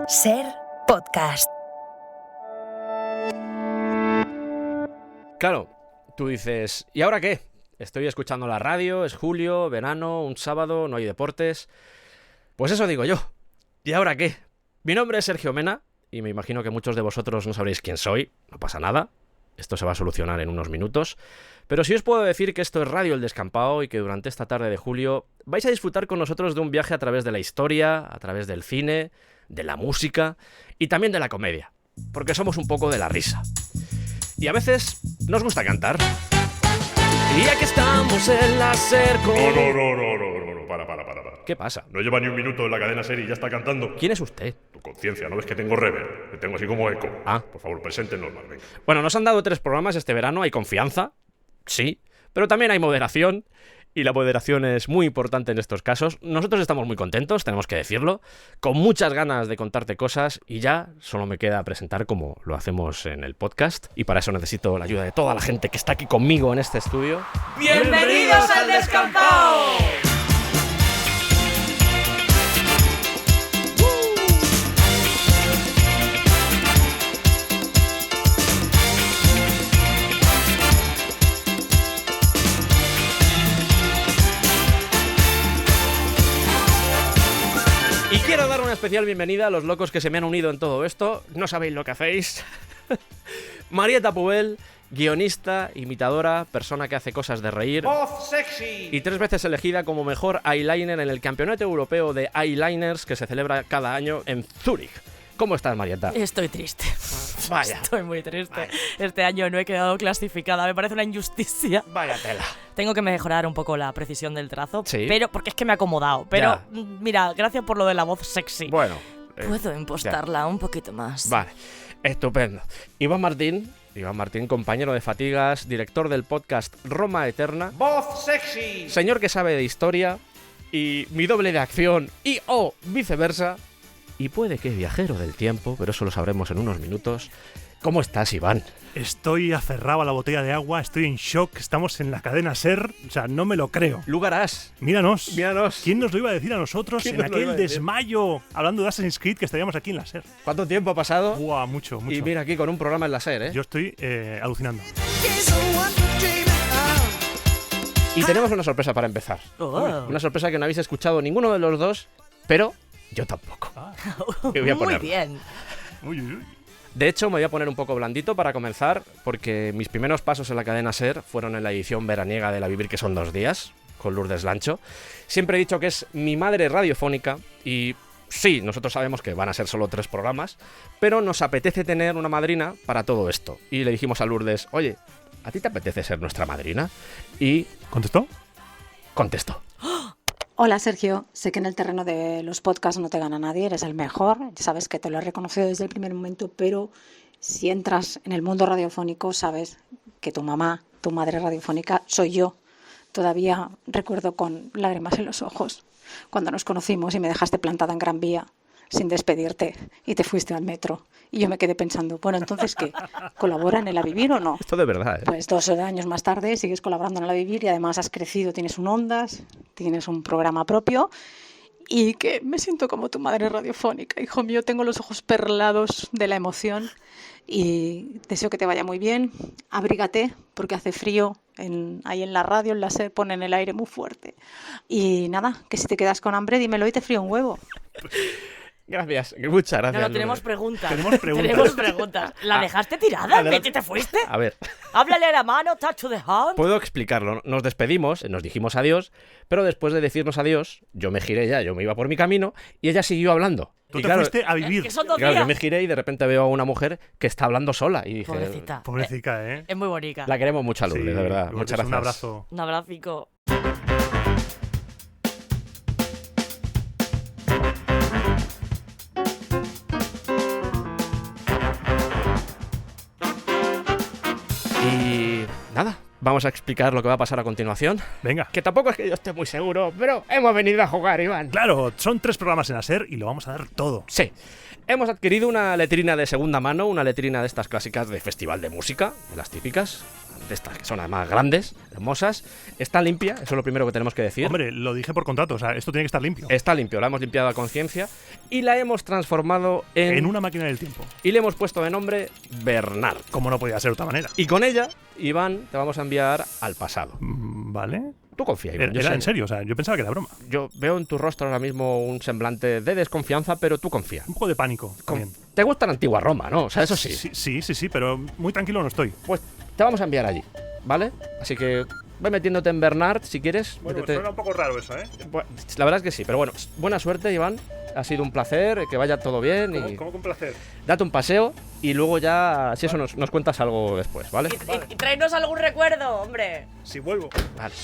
Ser podcast. Claro, tú dices, ¿y ahora qué? Estoy escuchando la radio, es julio, verano, un sábado, no hay deportes. Pues eso digo yo. ¿Y ahora qué? Mi nombre es Sergio Mena y me imagino que muchos de vosotros no sabréis quién soy. No pasa nada. Esto se va a solucionar en unos minutos. Pero sí os puedo decir que esto es Radio El Descampado y que durante esta tarde de julio vais a disfrutar con nosotros de un viaje a través de la historia, a través del cine, de la música y también de la comedia. Porque somos un poco de la risa. Y a veces nos gusta cantar. Y ya que estamos en la SER con... No, para. ¿Qué pasa? No lleva ni un minuto en la cadena SER y ya está cantando. ¿Quién es usted? Tu conciencia, ¿no ves que tengo reverb? Que tengo así como eco. Ah. Por favor, preséntenos más, venga. Bueno, nos han dado 3 programas este verano, hay confianza, sí, pero también hay moderación, y la moderación es muy importante en estos casos. Nosotros estamos muy contentos, tenemos que decirlo, con muchas ganas de contarte cosas, y ya solo me queda presentar como lo hacemos en el podcast, y para eso necesito la ayuda de toda la gente que está aquí conmigo en este estudio. ¡Bienvenidos al Descampado! Y quiero dar una especial bienvenida a los locos que se me han unido en todo esto. No sabéis lo que hacéis. Marieta Puel, guionista, imitadora, persona que hace cosas de reír. ¡Voz sexy! Y 3 veces elegida como mejor eyeliner en el Campeonato Europeo de Eyeliners que se celebra cada año en Zúrich. ¿Cómo estás, Marieta? Estoy triste. Vaya. Estoy muy triste. Este año no he quedado clasificada. Me parece una injusticia. Vaya tela. Tengo que mejorar un poco la precisión del trazo. Sí. Pero porque es que me he acomodado. Pero Ya. mira, gracias por lo de la voz sexy. Bueno. Puedo impostarla un poquito más. Vale. Estupendo. Iván Martín, compañero de fatigas, director del podcast Roma Eterna, ¡Voz sexy! señor que sabe de historia y mi doble de acción y o viceversa. Y puede que viajero del tiempo, pero eso lo sabremos en unos minutos. ¿Cómo estás, Iván? Estoy aferrado a la botella de agua, estoy en shock, estamos en la cadena SER, o sea, no me lo creo. Lugarás. Míranos. Míranos. ¿Quién nos lo iba a decir a nosotros ¿Quién en nos lo iba aquel a decir? desmayo, hablando de Assassin's Creed, que estaríamos aquí en la SER? ¿Cuánto tiempo ha pasado? Buah, mucho. Y mira aquí con un programa en la SER, ¿eh? Yo estoy alucinando. Y tenemos una sorpresa para empezar. Oh. Una sorpresa que no habéis escuchado ninguno de los dos, pero yo tampoco. Que voy a Muy ponerla. bien. Uy, uy, uy. De hecho, me voy a poner un poco blandito para comenzar, porque mis primeros pasos en la cadena SER fueron en la edición veraniega de La Vivir, que son 2 días, con Lourdes Lancho. Siempre he dicho que es mi madre radiofónica y sí, nosotros sabemos que van a ser solo 3 programas, pero nos apetece tener una madrina para todo esto. Y le dijimos a Lourdes, oye, ¿a ti te apetece ser nuestra madrina? Y ¿Contestó? contestó. Hola Sergio, sé que en el terreno de los podcasts no te gana nadie, eres el mejor, ya sabes que te lo he reconocido desde el primer momento, pero si entras en el mundo radiofónico sabes que tu mamá, tu madre radiofónica, soy yo. Todavía recuerdo con lágrimas en los ojos cuando nos conocimos y me dejaste plantada en Gran Vía sin despedirte y te fuiste al metro. Y yo me quedé pensando, bueno, entonces ¿qué? ¿Colabora en el A Vivir o no? Esto de verdad, ¿eh? Pues 2 años más tarde sigues colaborando en el A Vivir y además has crecido, tienes un Ondas, tienes un programa propio y que me siento como tu madre radiofónica. Hijo mío, tengo los ojos perlados de la emoción y deseo que te vaya muy bien. Abrígate porque hace frío, ahí en la radio, en la SER ponen el aire muy fuerte. Y nada, que si te quedas con hambre dímelo y te frío un huevo. Gracias, muchas gracias. No, tenemos Lourdes. preguntas. Tenemos preguntas. Tenemos preguntas. ¿La dejaste tirada? adelante. ¿Te fuiste? A ver, Háblale a la mano, touch the hand. puedo explicarlo. Nos despedimos, nos dijimos adiós, pero después de decirnos adiós, yo me giré ya, yo me iba por mi camino y ella siguió hablando. Tú Y te claro, fuiste a vivir. Que son 2 claro, yo días. me giré y de repente veo a una mujer que está hablando sola y dije, Pobrecita. Pobrecita, ¿eh? Es muy bonita. la queremos mucho a Sí, Lourdes, de verdad. Lourdes, Muchas gracias. Un abrazo. Un abracico. Y nada, vamos a explicar lo que va a pasar a continuación. Venga. Que tampoco es que yo esté muy seguro, pero hemos venido a jugar, Iván. Claro, son 3 programas en la SER y lo vamos a dar todo. Sí. Hemos adquirido una letrina de segunda mano, una letrina de estas clásicas de festival de música, de las típicas, de estas que son además grandes, hermosas. Está limpia, eso es lo primero que tenemos que decir. Hombre, lo dije por contrato, o sea, esto tiene que estar limpio. Está limpio, la hemos limpiado a conciencia y la hemos transformado En una máquina del tiempo. Y le hemos puesto de nombre Bernard. Como no podía ser de otra manera. Y con ella, Iván, te vamos a enviar al pasado. ¿Vale? Tú confía, Iván. Era en serio, o sea, yo pensaba que era broma. Yo veo en tu rostro ahora mismo un semblante de desconfianza, pero tú confía. Un poco de pánico también. Te gusta la antigua Roma, ¿no? O sea, eso sí. Sí, pero muy tranquilo no estoy. Pues te vamos a enviar allí, ¿vale? Así que ve metiéndote en Bernard si quieres. Bueno, métete. suena un poco raro eso, ¿eh? Bueno, la verdad es que sí, pero bueno, buena suerte, Iván. Ha sido un placer, que vaya todo bien y ¿Cómo con placer? date un paseo y luego ya, si eso nos cuentas algo después, ¿vale? Y tráenos algún recuerdo, hombre. Si vuelvo. Vale.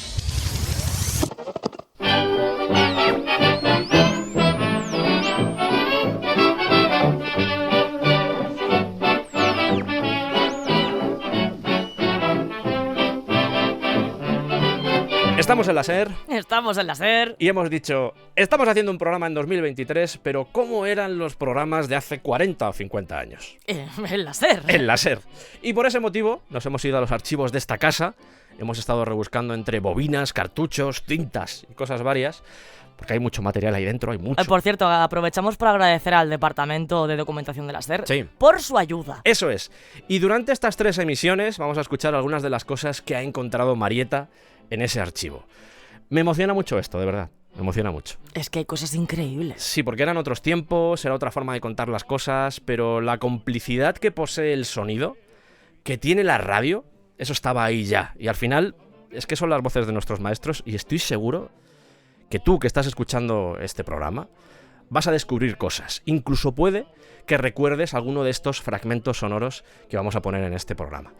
Estamos en la SER Estamos en la SER. y hemos dicho, estamos haciendo un programa en 2023, pero ¿cómo eran los programas de hace 40 o 50 años? En la SER. En la SER. Y por ese motivo nos hemos ido a los archivos de esta casa, hemos estado rebuscando entre bobinas, cartuchos, cintas y cosas varias, porque hay mucho material ahí dentro, hay mucho. Por cierto, aprovechamos para agradecer al Departamento de Documentación de la SER Sí. por su ayuda. Eso es. Y durante estas 3 emisiones vamos a escuchar algunas de las cosas que ha encontrado Marieta en ese archivo. Me emociona mucho esto, de verdad. Me emociona mucho. Es que hay cosas increíbles. Sí, porque eran otros tiempos, era otra forma de contar las cosas, pero la complicidad que posee el sonido, que tiene la radio, eso estaba ahí ya. Y al final, es que son las voces de nuestros maestros y estoy seguro que tú que estás escuchando este programa vas a descubrir cosas. Incluso puede que recuerdes alguno de estos fragmentos sonoros que vamos a poner en este programa.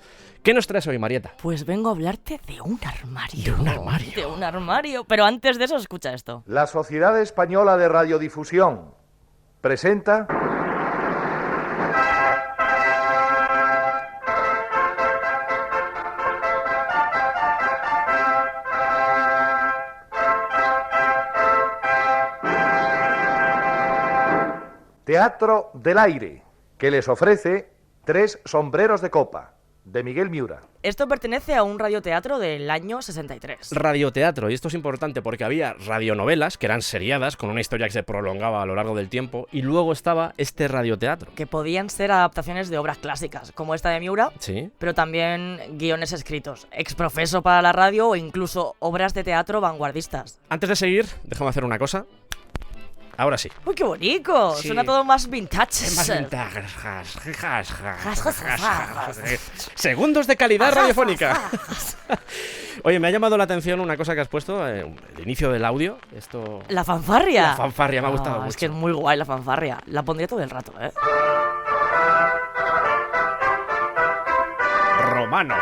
¿Qué nos traes hoy, Marieta? Pues vengo a hablarte de un armario. De un armario. De un armario. Pero antes de eso, escucha esto. La Sociedad Española de Radiodifusión presenta... Teatro del Aire, que les ofrece 3 sombreros de copa, de Miguel Miura. Esto pertenece a un radioteatro del año 63. Radioteatro, y esto es importante porque había radionovelas, que eran seriadas, con una historia que se prolongaba a lo largo del tiempo, y luego estaba este radioteatro. Que podían ser adaptaciones de obras clásicas, como esta de Miura, Sí. pero también guiones escritos, exprofeso para la radio o incluso obras de teatro vanguardistas. Antes de seguir, déjame hacer una cosa. Ahora sí. ¡Uy, qué bonito! Sí. Suena todo más vintage. Segundos de calidad radiofónica. Oye, me ha llamado la atención una cosa que has puesto, el inicio del audio. Esto. La fanfarria. La fanfarria, me ha gustado mucho. Es que es muy guay la fanfarria. La pondría todo el rato, ¿eh? Romanos.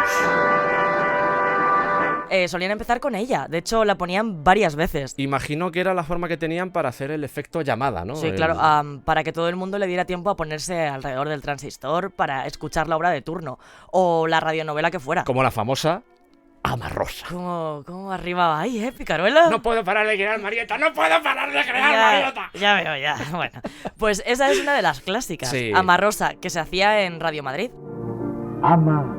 Solían empezar con ella. De hecho, la ponían varias veces. Imagino que era la forma que tenían para hacer el efecto llamada, ¿no? Sí, claro, para que todo el mundo le diera tiempo a ponerse alrededor del transistor para escuchar la obra de turno. O la radionovela que fuera. Como la famosa Amarrosa. ¿Cómo arriba va ahí, Picaruela? No puedo parar de crear Marieta, no puedo parar de crear Marieta. Ya veo, ya. Bueno, pues esa es una de las clásicas. Sí. Amarrosa, que se hacía en Radio Madrid. Ama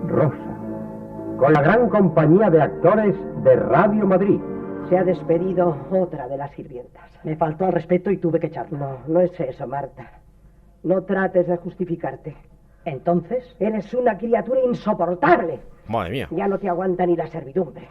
Rosa, con la gran compañía de actores de Radio Madrid. Se ha despedido otra de las sirvientas. Me faltó al respeto y tuve que echarlo. No es eso, Marta. No trates de justificarte. Entonces, eres una criatura insoportable. Madre mía. Ya no te aguanta ni la servidumbre.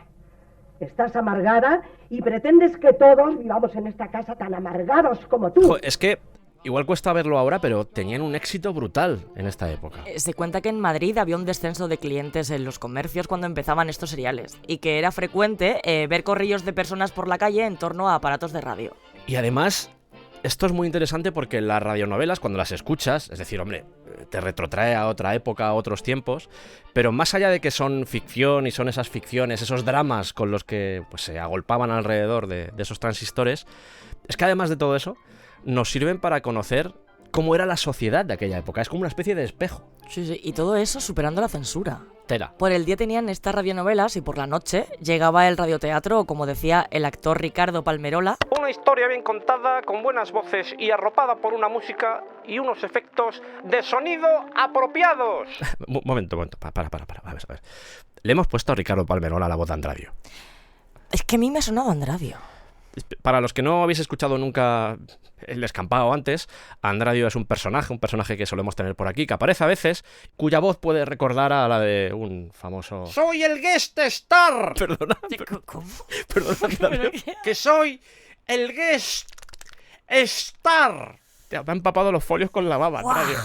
Estás amargada y pretendes que todos vivamos en esta casa tan amargados como tú. Jo, es que igual cuesta verlo ahora, pero tenían un éxito brutal en esta época. Se cuenta que en Madrid había un descenso de clientes en los comercios cuando empezaban estos seriales y que era frecuente ver corrillos de personas por la calle en torno a aparatos de radio. Y además, esto es muy interesante porque las radionovelas, cuando las escuchas, es decir, hombre, te retrotrae a otra época, a otros tiempos, pero más allá de que son ficción y son esas ficciones, esos dramas con los que pues, se agolpaban alrededor de esos transistores, es que además de todo eso, nos sirven para conocer cómo era la sociedad de aquella época. Es como una especie de espejo. Sí, y todo eso superando la censura. Tela. Por el día tenían estas radionovelas y por la noche llegaba el radioteatro, o como decía el actor Ricardo Palmerola. Una historia bien contada, con buenas voces y arropada por una música y unos efectos de sonido apropiados. Momento. Para. A ver. Le hemos puesto a Ricardo Palmerola la voz de Andradio. Es que a mí me ha sonado Andradio. Para los que no habéis escuchado nunca El Descampado antes, Andradio es un personaje que solemos tener por aquí, que aparece a veces, cuya voz puede recordar a la de un famoso... ¡Soy el guest star! Perdona, ¿Cómo? Andradio. ¡Que soy el guest star! Te ha empapado los folios con la baba, Andradio.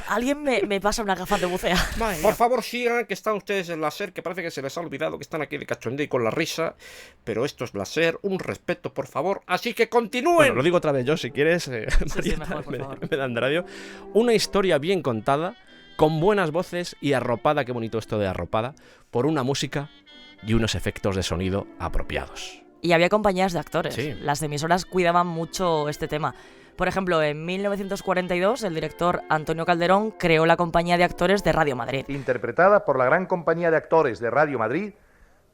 Alguien me pasa una gafa de bucear. Por favor, sigan, que están ustedes en la SER, que parece que se les ha olvidado que están aquí de cachondeo y con la risa. Pero esto es la SER, un respeto, por favor. Así que continúen. Bueno, lo digo otra vez yo, si quieres. Sí, mejor, por favor. Me da Andradio. Una historia bien contada, con buenas voces y arropada, qué bonito esto de arropada, por una música y unos efectos de sonido apropiados. Y había compañías de actores. Sí. Las emisoras cuidaban mucho este tema. Por ejemplo, en 1942 el director Antonio Calderón creó la compañía de actores de Radio Madrid. Interpretada por la gran compañía de actores de Radio Madrid,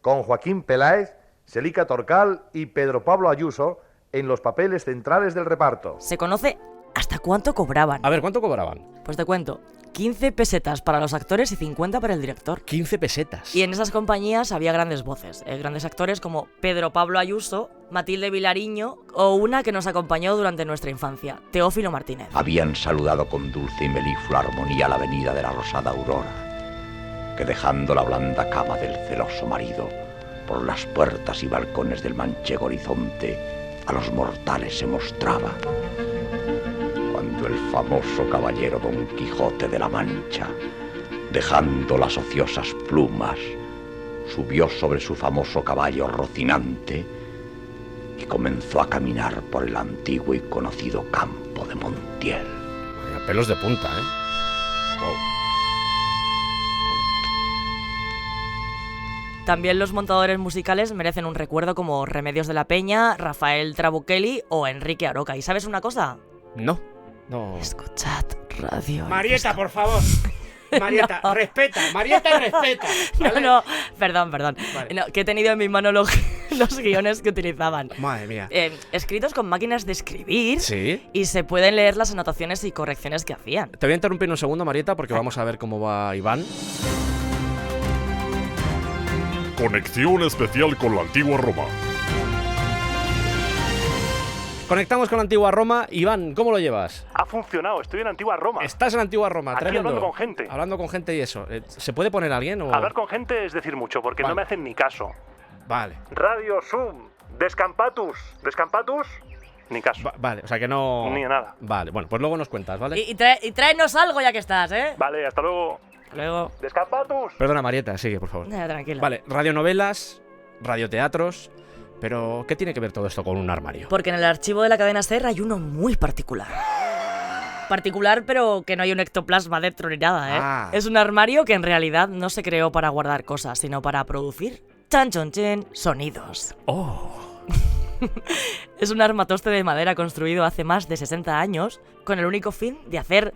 con Joaquín Peláez, Celica Torcal y Pedro Pablo Ayuso en los papeles centrales del reparto. Se conoce hasta cuánto cobraban. A ver, ¿cuánto cobraban? Pues te cuento. 15 pesetas para los actores y 50 para el director. 15 pesetas. Y en esas compañías había grandes voces, grandes actores como Pedro Pablo Ayuso, Matilde Vilariño o una que nos acompañó durante nuestra infancia, Teófilo Martínez. Habían saludado con dulce y meliflua armonía la venida de la rosada aurora, que dejando la blanda cama del celoso marido, por las puertas y balcones del manchego horizonte, a los mortales se mostraba. Cuando el famoso caballero Don Quijote de la Mancha, dejando las ociosas plumas, subió sobre su famoso caballo Rocinante y comenzó a caminar por el antiguo y conocido campo de Montiel. Vaya, pelos de punta, ¿eh? Wow. También los montadores musicales merecen un recuerdo como Remedios de la Peña, Rafael Trabuchelli o Enrique Aroca. ¿Y sabes una cosa? No. Escuchad radio. Marieta, por favor. Marieta, No. respeta. Marieta, respeta. ¿vale? No, perdón. Vale. No, que he tenido en mi mano los guiones que utilizaban. Madre mía. Escritos con máquinas de escribir. Sí. Y se pueden leer las anotaciones y correcciones que hacían. Te voy a interrumpir un segundo, Marieta, porque vamos a ver cómo va Iván. Conexión especial con la antigua Roma. Conectamos con la antigua Roma. Iván, ¿cómo lo llevas? Ha funcionado, estoy en Antigua Roma. Estás en la antigua Roma, Aquí tremendo. hablando con gente. Hablando con gente y eso. ¿Se puede poner alguien o...? Hablar con gente es decir mucho, porque Vale. no me hacen ni caso. Vale. Radio Zoom, Descampatus. ¿Descampatus? Ni caso. Vale, o sea que no... Ni nada. Vale, bueno, pues luego nos cuentas, ¿vale? Y tráenos algo ya que estás, ¿eh? Vale, hasta luego. Luego. Descampatus. Perdona, Marieta, sigue, por favor. Tranquila. Vale, radionovelas, radioteatros... Pero, ¿qué tiene que ver todo esto con un armario? Porque en el archivo de la cadena SER hay uno muy particular. Particular, pero que no hay un ectoplasma dentro ni nada, ¿eh? Ah. Es un armario que en realidad no se creó para guardar cosas, sino para producir sonidos. ¡Oh! Es un armatoste de madera construido hace más de 60 años con el único fin de hacer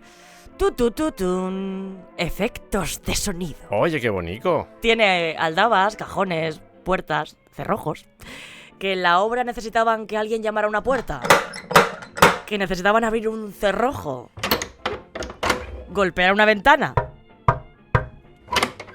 efectos de sonido. Oye, qué bonito. Tiene aldabas, cajones, puertas, cerrojos. Que en la obra necesitaban que alguien llamara a una puerta. Que necesitaban abrir un cerrojo. Golpear una ventana.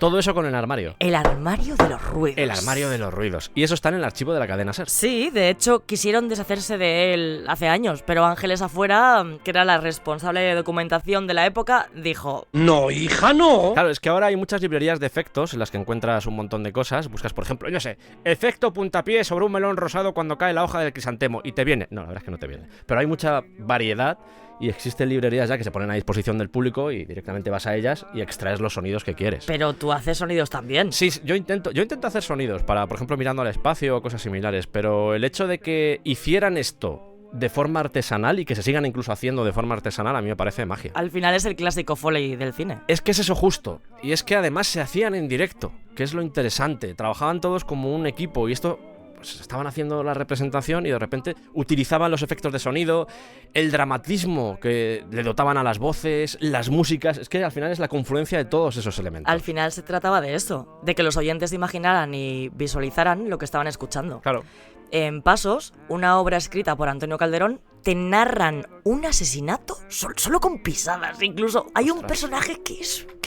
Todo eso con el armario. El armario de los ruidos. El armario de los ruidos. Y eso está en el archivo de la cadena SER. Sí, de hecho quisieron deshacerse de él hace años, pero Ángeles Afuera, que era la responsable de documentación de la época, dijo: ¡No, hija, no! Claro, es que ahora hay muchas librerías de efectos en las que encuentras un montón de cosas. Buscas, por ejemplo, yo sé, efecto puntapié sobre un melón rosado cuando cae la hoja del crisantemo. Y te viene. No, la verdad es que no te viene. Pero hay mucha variedad y existen librerías ya que se ponen a disposición del público y directamente vas a ellas y extraes los sonidos que quieres. Pero tú haces sonidos también. Sí, yo intento hacer sonidos para, por ejemplo, mirando al espacio o cosas similares, pero el hecho de que hicieran esto de forma artesanal y que se sigan incluso haciendo de forma artesanal a mí me parece magia. Al final es el clásico Foley del cine. Es que es eso justo, y es que además se hacían en directo, que es lo interesante. Trabajaban todos como un equipo y esto pues estaban haciendo la representación y de repente utilizaban los efectos de sonido, el dramatismo que le dotaban a las voces, las músicas. Es que al final es la confluencia de todos esos elementos. Al final se trataba de eso, de que los oyentes imaginaran y visualizaran lo que estaban escuchando. Claro. En Pasos, una obra escrita por Antonio Calderón, te narran un asesinato solo con pisadas. Incluso hay un personaje que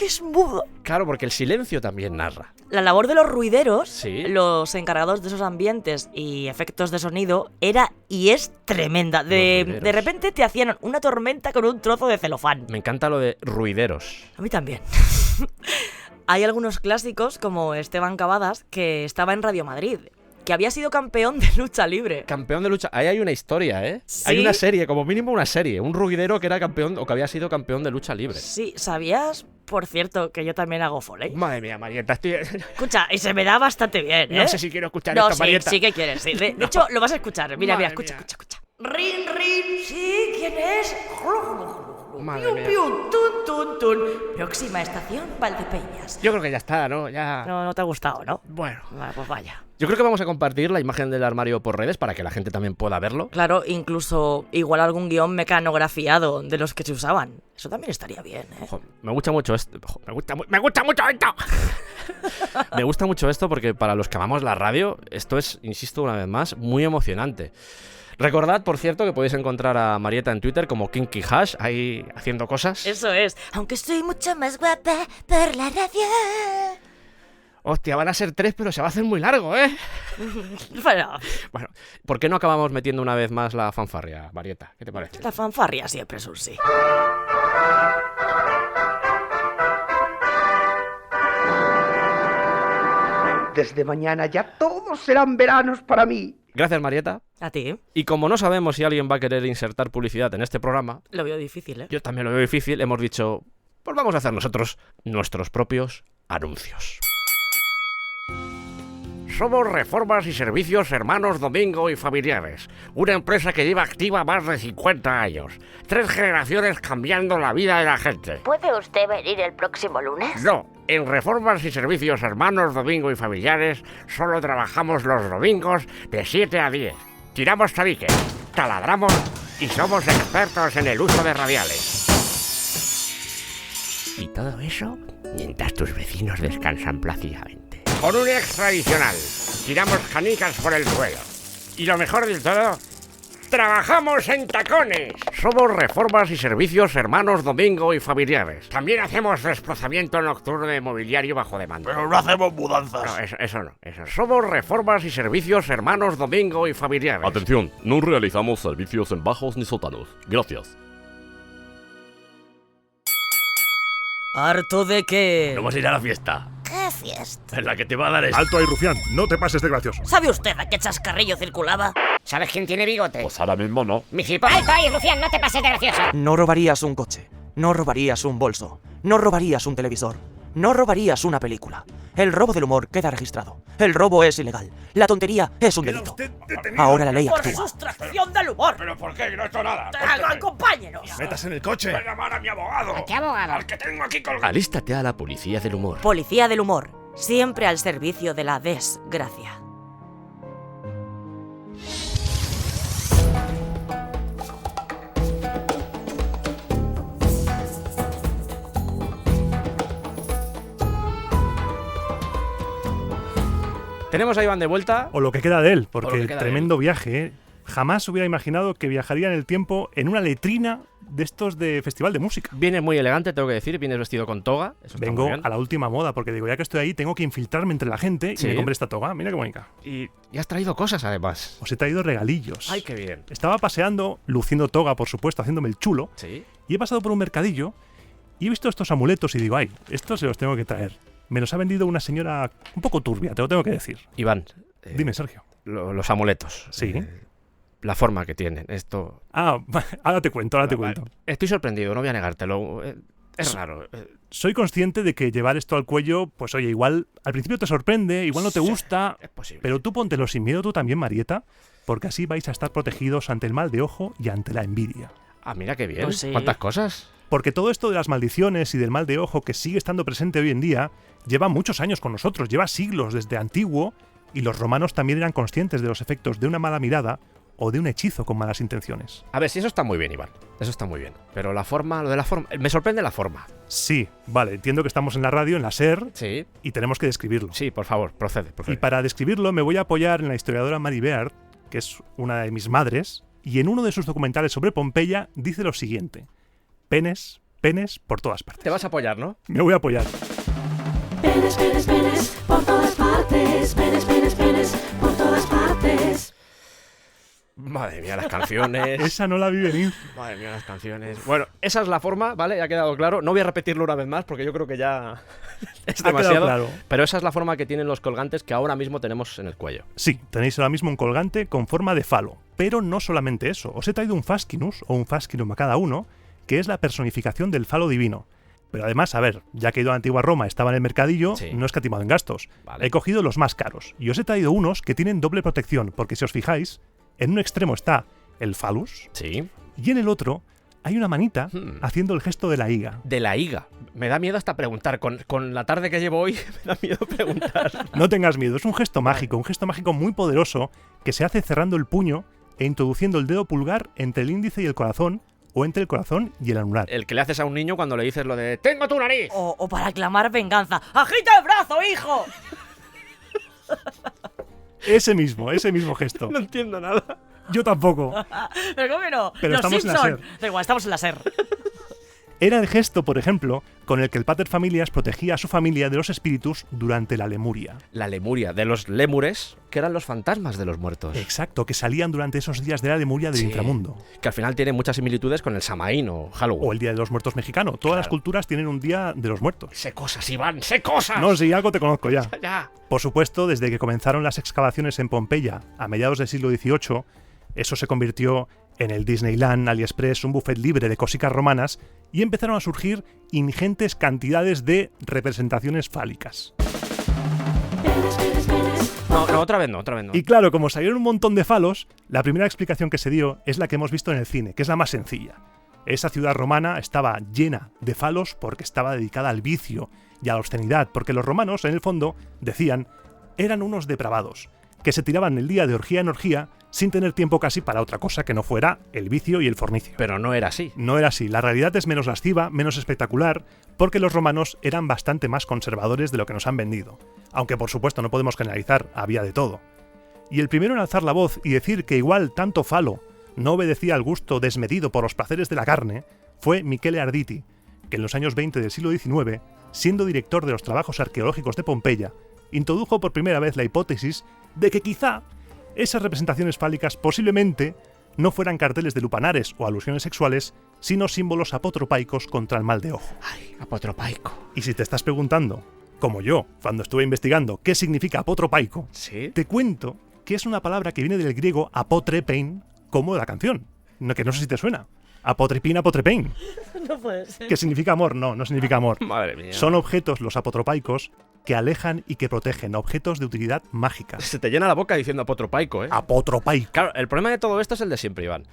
es mudo. Claro, porque el silencio también narra. La labor de los ruideros, Sí. los encargados de esos ambientes y efectos de sonido, era y es tremenda. De repente te hacían una tormenta con un trozo de celofán. Me encanta lo de ruideros. A mí también. Hay algunos clásicos, como Esteban Cavadas, que estaba en Radio Madrid, que había sido campeón de lucha libre. Campeón de lucha. Ahí hay una historia, ¿eh? ¿Sí? Hay una serie, como mínimo una serie. Un ruidero que era campeón o que había sido campeón de lucha libre. Sí, ¿sabías, por cierto, que yo también hago foley? Madre mía, Marieta, estoy... Escucha, y se me da bastante bien, ¿eh? No sé si quiero escuchar no, esto, sí, Marieta. sí que quieres, sí. De hecho, lo vas a escuchar. Mira, Madre escucha, mía. escucha. Rin, rin, sí, ¿quién es? Madre Piu, mía. piu, tun, tun, tun. Próxima estación, Valdepeñas. Yo creo que ya está, ¿no? Ya... No te ha gustado, ¿no? Bueno. Pues vaya. Yo creo que vamos a compartir la imagen del armario por redes para que la gente también pueda verlo. Claro, incluso igual algún guión mecanografiado de los que se usaban. Eso también estaría bien, ¿eh? Ojo, me gusta mucho esto. Ojo, me gusta mucho esto. Me gusta mucho esto porque para los que amamos la radio, esto es, insisto una vez más, muy emocionante. Recordad, por cierto, que podéis encontrar a Marieta en Twitter como Kinky Hash, ahí haciendo cosas. Eso es. Aunque soy mucho más guapa por la radio. Hostia, van a ser 3, pero se va a hacer muy largo, ¿eh? Bueno, ¿por qué no acabamos metiendo una vez más la fanfarria, Marieta? ¿Qué te parece? La fanfarria siempre es un sí. Desde mañana ya todos serán veranos para mí. Gracias, Marieta. A ti. Y como no sabemos si alguien va a querer insertar publicidad en este programa... Lo veo difícil, ¿eh? Yo también lo veo difícil. Hemos dicho, pues vamos a hacer nosotros nuestros propios anuncios. Somos Reformas y Servicios Hermanos Domingo y Familiares, una empresa que lleva activa más de 50 años. 3 generaciones cambiando la vida de la gente. ¿Puede usted venir el próximo lunes? No, en Reformas y Servicios Hermanos Domingo y Familiares solo trabajamos los domingos de 7 a 10. Tiramos tabiques, taladramos y somos expertos en el uso de radiales. Y todo eso mientras tus vecinos descansan plácidamente. Con un extra adicional, tiramos canicas por el suelo. Y lo mejor de todo, ¡trabajamos en tacones! Somos Reformas y Servicios Hermanos Domingo y Familiares. También hacemos desplazamiento nocturno de mobiliario bajo demanda. Pero no hacemos mudanzas. No, eso no. Somos Reformas y Servicios Hermanos Domingo y Familiares. Atención, no realizamos servicios en bajos ni sótanos. Gracias. ¿Harto de qué? Vamos a ir a la fiesta. ¿Qué fiesta? En la que te va a dar esto. Alto ahí, rufián, no te pases de gracioso. ¿Sabe usted a qué chascarrillo circulaba? ¿Sabes quién tiene bigote? Pues ahora mismo no. Mi jipa. ¡Alto ahí, rufián! ¡No te pases de gracioso! No robarías un coche, no robarías un bolso, no robarías un televisor, no robarías una película. El robo del humor queda registrado. El robo es ilegal. La tontería es un delito. Ahora la ley Por actúa. sustracción del humor. ¿Pero por qué? No he hecho nada. Acompáñenos. Metas en el coche. Voy a llamar a mi abogado. ¿A qué abogado? Al que tengo aquí colgado. Alístate a la policía del humor. Policía del humor. Siempre al servicio de la desgracia. Tenemos a Iván de vuelta. O lo que queda de él, O lo porque que queda de tremendo viaje, ¿eh? Jamás hubiera imaginado que viajaría en el tiempo en una letrina de estos de festival de música. Vienes muy elegante, tengo que decir. Vienes vestido con toga. Eso está Vengo muy bien. a la última moda, porque digo, ya que estoy ahí, tengo que infiltrarme entre la gente Sí. y me compré esta toga. Mira qué bonita. Y has traído cosas, además. Os he traído regalillos. Ay, qué bien. Estaba paseando, luciendo toga, por supuesto, haciéndome el chulo. Sí. Y he pasado por un mercadillo y he visto estos amuletos y digo, ay, estos se los tengo que traer. Me los ha vendido una señora un poco turbia, te lo tengo que decir. Iván. Dime, Sergio. Los amuletos. Sí. La forma que tienen. Esto. Ah, ahora te cuento, Estoy sorprendido, no voy a negártelo. Es raro. Soy consciente de que llevar esto al cuello, pues oye, igual al principio te sorprende, igual no te gusta, es posible. pero tú póntelo sin miedo tú también, Marieta, porque así vais a estar protegidos ante el mal de ojo y ante la envidia. Ah, mira qué bien. Pues sí. ¿Cuántas cosas? Porque todo esto de las maldiciones y del mal de ojo que sigue estando presente hoy en día, lleva muchos años con nosotros, lleva siglos desde antiguo, y los romanos también eran conscientes de los efectos de una mala mirada o de un hechizo con malas intenciones. A ver, si eso está muy bien, Iván. Eso está muy bien. Pero la forma, lo de la forma... Me sorprende la forma. Sí, vale, entiendo que estamos en la radio, en la SER, sí, y tenemos que describirlo. Sí, por favor, procede. Y para describirlo me voy a apoyar en la historiadora Mary Beard, que es una de mis madres, y en uno de sus documentales sobre Pompeya dice lo siguiente: penes, penes por todas partes. Te vas a apoyar, ¿no? Me voy a apoyar. Penes, penes, penes por todas partes. Penes, penes, penes por todas partes. Madre mía, las canciones. Esa no la vi venir. Madre mía, las canciones. Bueno, esa es la forma, ¿vale? Ya ha quedado claro. No voy a repetirlo una vez más porque yo creo que ya es demasiado. Claro. Pero esa es la forma que tienen los colgantes que ahora mismo tenemos en el cuello. Sí, tenéis ahora mismo un colgante con forma de falo. Pero no solamente eso. Os he traído un fascinus, o un fascinum a cada uno, que es la personificación del falo divino. Pero además, a ver, ya que he ido a la antigua Roma, estaba en el mercadillo, no he escatimado en gastos. Vale. He cogido los más caros. Y os he traído unos que tienen doble protección, porque si os fijáis, en un extremo está el falus, sí, y en el otro hay una manita haciendo el gesto de la higa. De la higa. Me da miedo hasta preguntar. Con la tarde que llevo hoy, me da miedo preguntar. No tengas miedo, es un gesto mágico muy poderoso que se hace cerrando el puño e introduciendo el dedo pulgar entre el índice y el corazón, o entre el corazón y el anular. El que le haces a un niño cuando le dices lo de ¡tengo tu nariz! O para clamar venganza. ¡Agita el brazo, hijo! Ese mismo gesto. No entiendo nada. Yo tampoco. ¿Pero cómo que no? Pero Los estamos Simpson. en la SER. Da igual, estamos en la SER. Era el gesto, por ejemplo, con el que el paterfamilias protegía a su familia de los espíritus durante la Lemuria. La Lemuria, de los lémures, que eran los fantasmas de los muertos. Exacto, que salían durante esos días de la Lemuria del inframundo. Que al final tiene muchas similitudes con el Samaín o Halloween. O el Día de los Muertos mexicano. Todas las culturas tienen un Día de los Muertos. Sé cosas, Iván, sé cosas. No, sí, algo te conozco ya. Ya. Por supuesto, desde que comenzaron las excavaciones en Pompeya a mediados del siglo XVIII, eso se convirtió en el Disneyland, AliExpress, un buffet libre de cosicas romanas, y empezaron a surgir ingentes cantidades de representaciones fálicas. No, otra vez no. Y claro, como salieron un montón de falos, la primera explicación que se dio es la que hemos visto en el cine, que es la más sencilla. Esa ciudad romana estaba llena de falos porque estaba dedicada al vicio y a la obscenidad, porque los romanos, en el fondo, decían, eran unos depravados, que se tiraban el día de orgía en orgía sin tener tiempo casi para otra cosa que no fuera el vicio y el fornicio. Pero no era así. No era así. La realidad es menos lasciva, menos espectacular, porque los romanos eran bastante más conservadores de lo que nos han vendido. Aunque por supuesto no podemos generalizar, había de todo. Y el primero en alzar la voz y decir que igual tanto falo no obedecía al gusto desmedido por los placeres de la carne fue Michele Arditi, que en los años 20 del siglo XIX, siendo director de los trabajos arqueológicos de Pompeya, introdujo por primera vez la hipótesis de que quizá esas representaciones fálicas posiblemente no fueran carteles de lupanares o alusiones sexuales, sino símbolos apotropaicos contra el mal de ojo. ¡Ay, apotropaico! Y si te estás preguntando, como yo, cuando estuve investigando qué significa apotropaico, ¿sí? Te cuento que es una palabra que viene del griego apotrepein, como la canción, que no sé si te suena. Apotrepin, apotrepein. No puede ser. ¿Qué significa amor? No significa amor. Madre mía. Son objetos, los apotropaicos, que alejan y que protegen, objetos de utilidad mágica. Se te llena la boca diciendo apotropaico, ¿eh? Apotropaico. Claro, el problema de todo esto es el de siempre, Iván.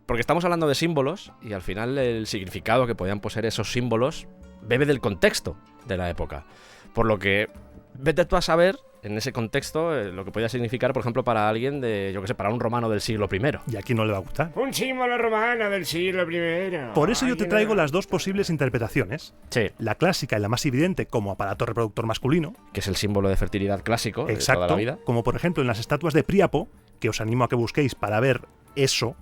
Porque estamos hablando de símbolos y al final el significado que podían poseer esos símbolos bebe del contexto de la época. Por lo que vete tú a saber, en ese contexto, lo que podía significar, por ejemplo, para alguien de, yo qué sé, para un romano del siglo I. Y aquí no le va a gustar. Un símbolo romano del siglo I. Por eso yo te traigo las dos posibles interpretaciones. Sí. La clásica y la más evidente como aparato reproductor masculino. Que es el símbolo de fertilidad clásico de toda la vida. Como por ejemplo en las estatuas de Príapo, que os animo a que busquéis para ver eso,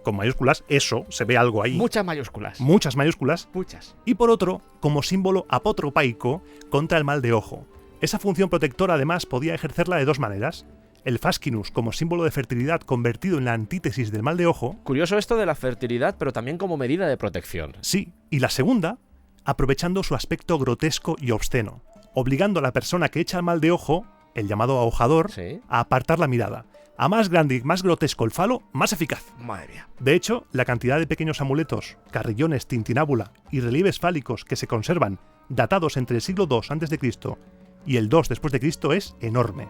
con mayúsculas, eso, se ve algo ahí. Muchas mayúsculas. Muchas mayúsculas. Muchas. Y por otro, como símbolo apotropaico contra el mal de ojo. Esa función protectora además podía ejercerla de dos maneras. El fascinus como símbolo de fertilidad convertido en la antítesis del mal de ojo. Curioso esto de la fertilidad, pero también como medida de protección. Sí, y la segunda, aprovechando su aspecto grotesco y obsceno, obligando a la persona que echa el mal de ojo, el llamado ahojador, ¿sí?, a apartar la mirada. A más grande y más grotesco el falo, más eficaz. Madre mía. De hecho, la cantidad de pequeños amuletos, carrillones, tintinábula y relieves fálicos que se conservan datados entre el siglo II a.C. y el 2 después de Cristo es enorme.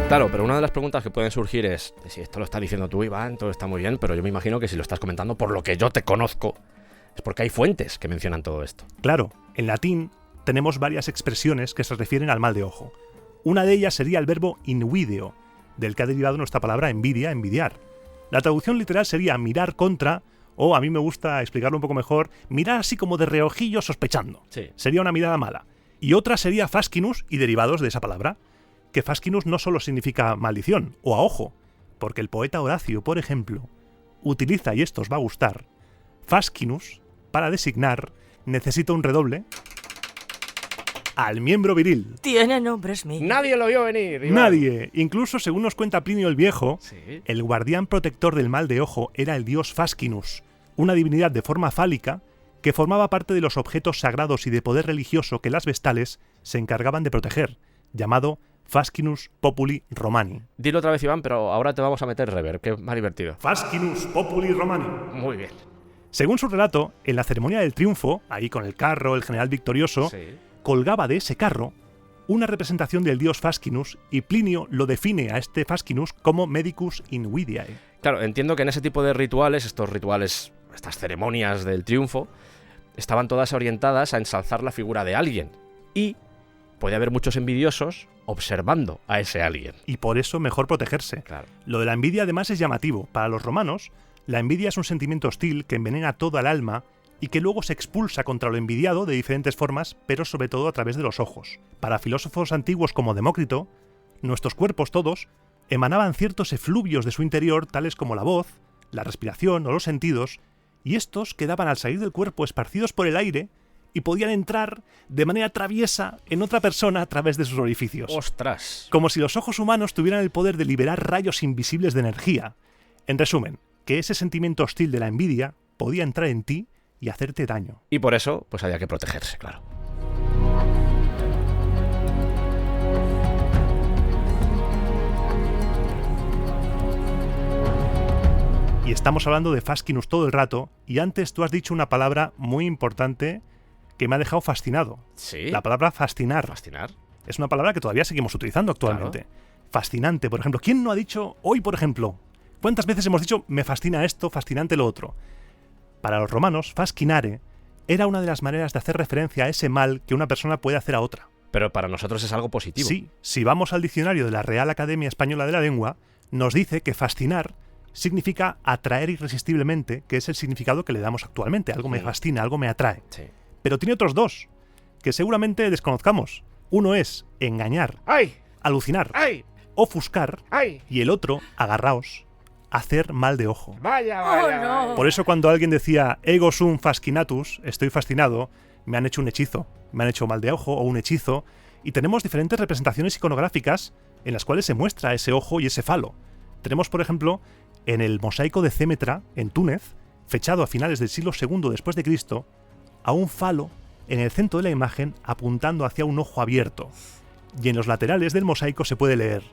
Claro, pero una de las preguntas que pueden surgir es si esto lo estás diciendo tú, Iván, todo está muy bien, pero yo me imagino que si lo estás comentando por lo que yo te conozco, Es porque hay fuentes que mencionan todo esto. Claro, en latín tenemos varias expresiones que se refieren al mal de ojo. Una de ellas sería el verbo invideo, del que ha derivado nuestra palabra envidia, envidiar. La traducción literal sería mirar contra, o a mí me gusta explicarlo un poco mejor, mirar así como de reojillo sospechando. Sí. Sería una mirada mala. Y otra sería fascinus y derivados de esa palabra, que fascinus no solo significa maldición o a ojo, porque el poeta Horacio, por ejemplo, utiliza, y esto os va a gustar, fascinus para designar, necesito un redoble, al miembro viril. Tiene nombres míos. Nadie lo vio venir. Iván. Nadie. Incluso, según nos cuenta Plinio el Viejo, Sí. el guardián protector del mal de ojo era el dios Fascinus, una divinidad de forma fálica que formaba parte de los objetos sagrados y de poder religioso que las vestales se encargaban de proteger, llamado Fascinus Populi Romani. Dilo otra vez, Iván, pero ahora te vamos a meter reverb, que es más divertido. Fascinus Populi Romani. Muy bien. Según su relato, en la ceremonia del triunfo, ahí con el carro, el general victorioso, Sí. colgaba de ese carro una representación del dios Fascinus y Plinio lo define a este Fascinus como Medicus Invidiae. Claro, entiendo que en ese tipo de rituales, estos rituales, estas ceremonias del triunfo, estaban todas orientadas a ensalzar la figura de alguien. Y puede haber muchos envidiosos observando a ese alguien. Y por eso mejor protegerse. Claro. Lo de la envidia además es llamativo. Para los romanos, la envidia es un sentimiento hostil que envenena toda el alma y que luego se expulsa contra lo envidiado de diferentes formas, pero sobre todo a través de los ojos. Para filósofos antiguos como Demócrito, nuestros cuerpos todos emanaban ciertos efluvios de su interior, tales como la voz, la respiración o los sentidos, y estos quedaban al salir del cuerpo esparcidos por el aire y podían entrar de manera traviesa en otra persona a través de sus orificios. ¡Ostras! Como si los ojos humanos tuvieran el poder de liberar rayos invisibles de energía. En resumen, que ese sentimiento hostil de la envidia podía entrar en ti y hacerte daño. Y por eso, pues había que protegerse, claro. Y estamos hablando de Fascinus todo el rato, y antes tú has dicho una palabra muy importante que me ha dejado fascinado. Sí. La palabra fascinar. Fascinar. Es una palabra que todavía seguimos utilizando actualmente. Fascinante, por ejemplo. ¿Quién no ha dicho hoy, por ejemplo? ¿Cuántas veces hemos dicho me fascina esto, fascinante lo otro? Para los romanos, fascinare era una de las maneras de hacer referencia a ese mal que una persona puede hacer a otra. Pero para nosotros es algo positivo. Sí, si vamos al diccionario de la Real Academia Española de la Lengua, nos dice que fascinar significa atraer irresistiblemente, que es el significado que le damos actualmente. Algo me fascina, algo me atrae. Sí. Pero tiene otros dos, que seguramente desconozcamos. Uno es engañar, ¡Ay! alucinar, ¡Ay! ofuscar, ¡Ay! y el otro, agarraos, hacer mal de ojo. Vaya, vaya. vaya. Por eso cuando alguien decía ego sum fascinatus, estoy fascinado, me han hecho un hechizo, me han hecho mal de ojo o un hechizo, y tenemos diferentes representaciones iconográficas en las cuales se muestra ese ojo y ese falo. Tenemos, por ejemplo, en el mosaico de Cémetra, en Túnez, fechado a finales del siglo II después de Cristo, a un falo en el centro de la imagen apuntando hacia un ojo abierto. Y en los laterales del mosaico se puede leer: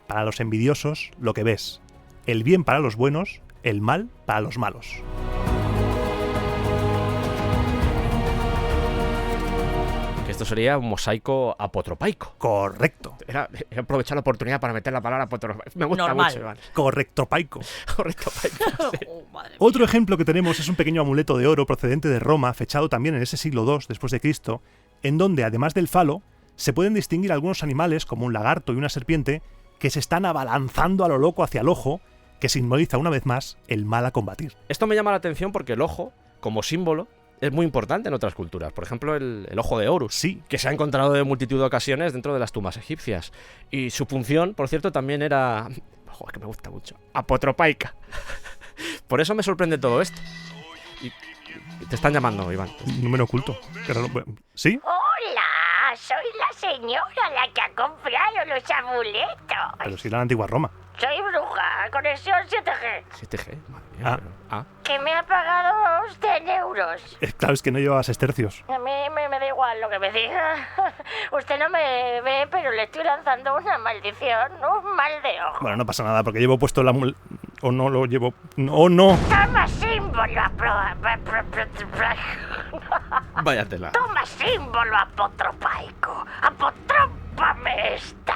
para los envidiosos, lo que ves; el bien para los buenos, el mal para los malos. Que esto sería un mosaico apotropaico. Correcto. Era aprovechar la oportunidad para meter la palabra apotropaico. Me gusta Normal. mucho, Iván. Correctopaico. Correctopaico. Sí. Oh, madre mía. Otro ejemplo que tenemos es un pequeño amuleto de oro procedente de Roma, fechado también en ese siglo II después de Cristo, en donde, además del falo, se pueden distinguir algunos animales, como un lagarto y una serpiente, que se están abalanzando a lo loco hacia el ojo, que simboliza una vez más el mal a combatir. Esto me llama la atención porque el ojo, como símbolo, es muy importante en otras culturas. Por ejemplo, el ojo de Horus, Sí, que se ha encontrado de multitud de ocasiones dentro de las tumbas egipcias. Y su función, por cierto, también era... Joder, que me gusta mucho. Apotropaica. Por eso me sorprende todo esto. Y te están llamando, Iván. número oculto. ¿Sí? Hola, soy la señora la que ha comprado los amuletos. Pero si era la antigua Roma. Soy bruja, conexión 7G. 7G, madre mía. Ah. pero- ah. Que me ha pagado 100 euros. Claro, es que no llevabas estercios. A mí me da igual lo que me diga. Usted no me ve, pero le estoy lanzando una maldición, un mal de ojo. Bueno, no pasa nada, porque llevo puesto el amuleto... O no lo llevo... ¡Oh, no! Toma símbolo Váyatela. Toma símbolo apotropaico. Apotrópame esta.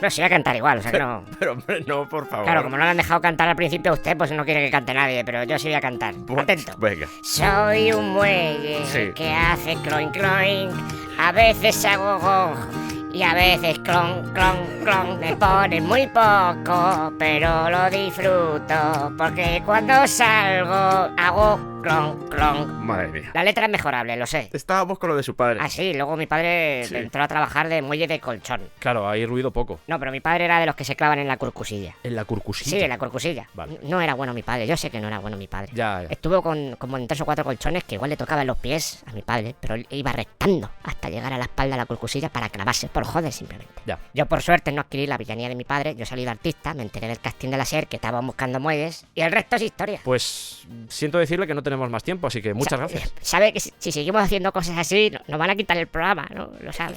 Pero sí voy a cantar igual, o sea que no... Pero hombre, no, por favor. Claro, como no le han dejado cantar al principio a usted, pues no quiere que cante nadie, pero yo sí voy a cantar. Atento. Venga. Soy un muelle Sí. que hace cloink cloink, a veces hago gong y a veces clon clon clon. Me ponen muy poco, pero lo disfruto, porque cuando salgo hago clon clon. Madre mía. La letra es mejorable, lo sé. Estábamos con lo de su padre. Ah, sí, luego mi padre Sí. entró a trabajar de muelle de colchón. Claro, hay ruido poco. No, pero mi padre era de los que se clavan en la curcusilla. ¿En la curcusilla? Sí, en la curcusilla. Vale. No era bueno mi padre, yo sé que no era bueno mi padre. Ya. Estuvo con como en 3 o 4 colchones que igual le tocaban los pies a mi padre, pero él iba rectando hasta llegar a la espalda de la curcusilla para clavarse, por joder simplemente. Ya. Yo por suerte no adquirí la villanía de mi padre, yo salí de artista, me enteré del casting de la SER, que estaban buscando muelles, y el resto es historia. Pues siento decirle que no tenemos más tiempo, así que muchas gracias. Sabe que si seguimos haciendo cosas así, nos van a quitar el programa, ¿no? Lo sabe.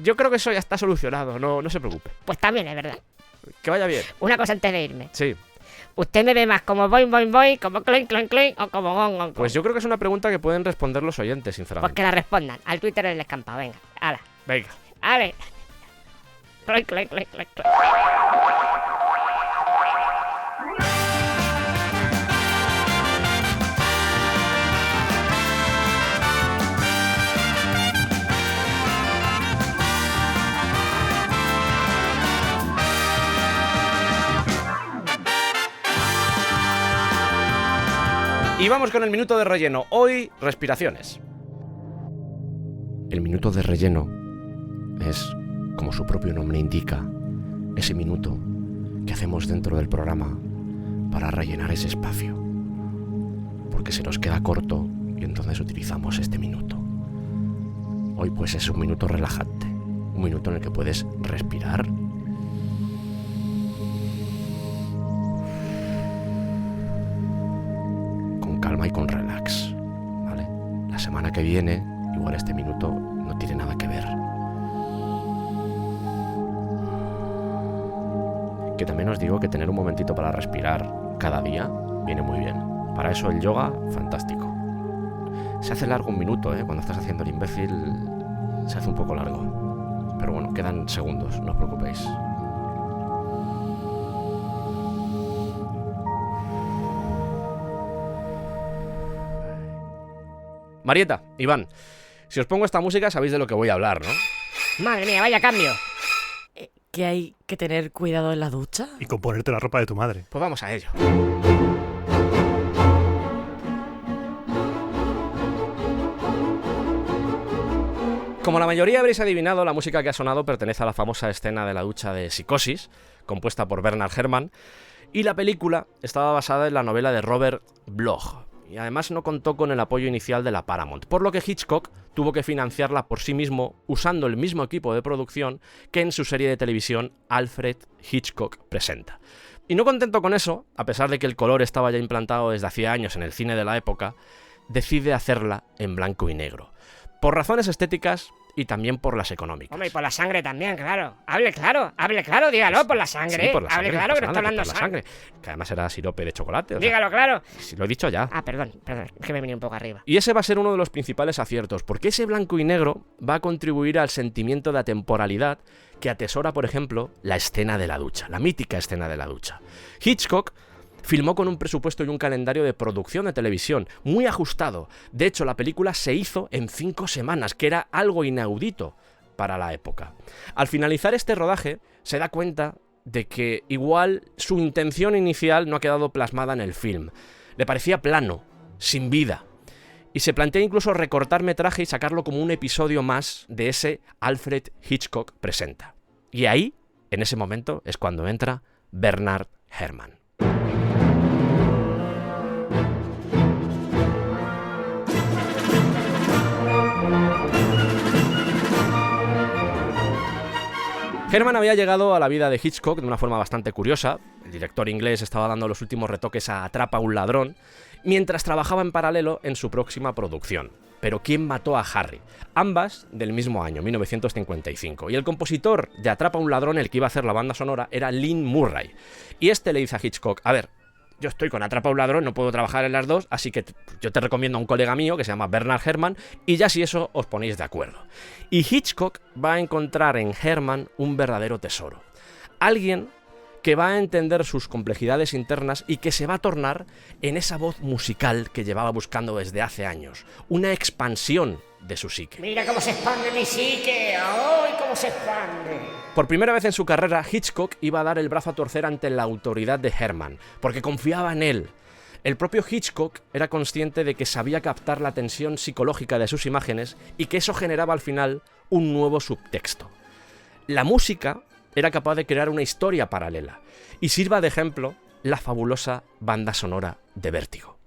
Yo creo que eso ya está solucionado, no se preocupe. Pues también es verdad. Que vaya bien. Una cosa antes de irme. Sí. ¿Usted me ve más como boing boing boing, como clink clink clink o como gong gong? Pues yo creo que es una pregunta que pueden responder los oyentes, Pues sinceramente. que la respondan al Twitter del Escampado, venga. Hala. Venga. Ale. Clink clink clink clink clink. Y vamos con el minuto de relleno. Hoy, respiraciones. El minuto de relleno es, como su propio nombre indica, ese minuto que hacemos dentro del programa para rellenar ese espacio. Porque se nos queda corto y entonces utilizamos este minuto. Hoy pues es un minuto relajante, un minuto en el que puedes respirar, con calma y con relax, ¿vale? La semana que viene, igual este minuto no tiene nada que ver. Que también os digo que tener un momentito para respirar cada día viene muy bien. Para eso el yoga, fantástico. Se hace largo un minuto, ¿eh? Cuando estás haciendo el imbécil, se hace un poco largo. Pero bueno, quedan segundos, no os preocupéis. Marieta, Iván, si os pongo esta música sabéis de lo que voy a hablar, ¿no? Madre mía, vaya cambio. ¿Que hay que tener cuidado en la ducha? Y con ponerte la ropa de tu madre. Pues vamos a ello. Como la mayoría habréis adivinado, la música que ha sonado pertenece a la famosa escena de la ducha de Psicosis, compuesta por Bernard Herrmann, y la película estaba basada en la novela de Robert Bloch, y además no contó con el apoyo inicial de la Paramount, por lo que Hitchcock tuvo que financiarla por sí mismo usando el mismo equipo de producción que en su serie de televisión Alfred Hitchcock Presenta. Y no contento con eso, a pesar de que el color estaba ya implantado desde hacía años en el cine de la época, decide hacerla en blanco y negro, por razones estéticas y también por las económicas. Hombre, y por la sangre también, claro. Hable claro, dígalo, por la sangre. Sí, por la hable sangre, claro que no por está hablando la sangre. Que además era sirope de chocolate. O sea, Dígalo claro. si lo he dicho ya. Ah, perdón, es que me he venido un poco arriba. Y ese va a ser uno de los principales aciertos, porque ese blanco y negro va a contribuir al sentimiento de atemporalidad que atesora, por ejemplo, la escena de la ducha, la mítica escena de la ducha. Hitchcock filmó con un presupuesto y un calendario de producción de televisión muy ajustado. De hecho, la película se hizo en 5 semanas, que era algo inaudito para la época. Al finalizar este rodaje, se da cuenta de que igual su intención inicial no ha quedado plasmada en el film. Le parecía plano, sin vida. Y se plantea incluso recortar metraje y sacarlo como un episodio más de ese Alfred Hitchcock Presenta. Y ahí, en ese momento, es cuando entra Bernard Herrmann. Herrmann había llegado a la vida de Hitchcock de una forma bastante curiosa. El director inglés estaba dando los últimos retoques a Atrapa a un ladrón, mientras trabajaba en paralelo en su próxima producción. Pero ¿quién mató a Harry? Ambas del mismo año, 1955. Y el compositor de Atrapa a un ladrón, el que iba a hacer la banda sonora, era Lynn Murray. Y este le dice a Hitchcock, a ver, yo estoy con Atrapa a un ladrón, no puedo trabajar en las dos, así que yo te recomiendo a un colega mío que se llama Bernard Herrmann, y ya si eso os ponéis de acuerdo. Y Hitchcock va a encontrar en Herrmann un verdadero tesoro. Alguien que va a entender sus complejidades internas y que se va a tornar en esa voz musical que llevaba buscando desde hace años. Una expansión de su psique. Mira cómo se expande mi psique. ¡Ay, cómo se expande! Por primera vez en su carrera, Hitchcock iba a dar el brazo a torcer ante la autoridad de Herman, porque confiaba en él. El propio Hitchcock era consciente de que sabía captar la tensión psicológica de sus imágenes y que eso generaba al final un nuevo subtexto. La música era capaz de crear una historia paralela, y sirva de ejemplo la fabulosa banda sonora de Vértigo.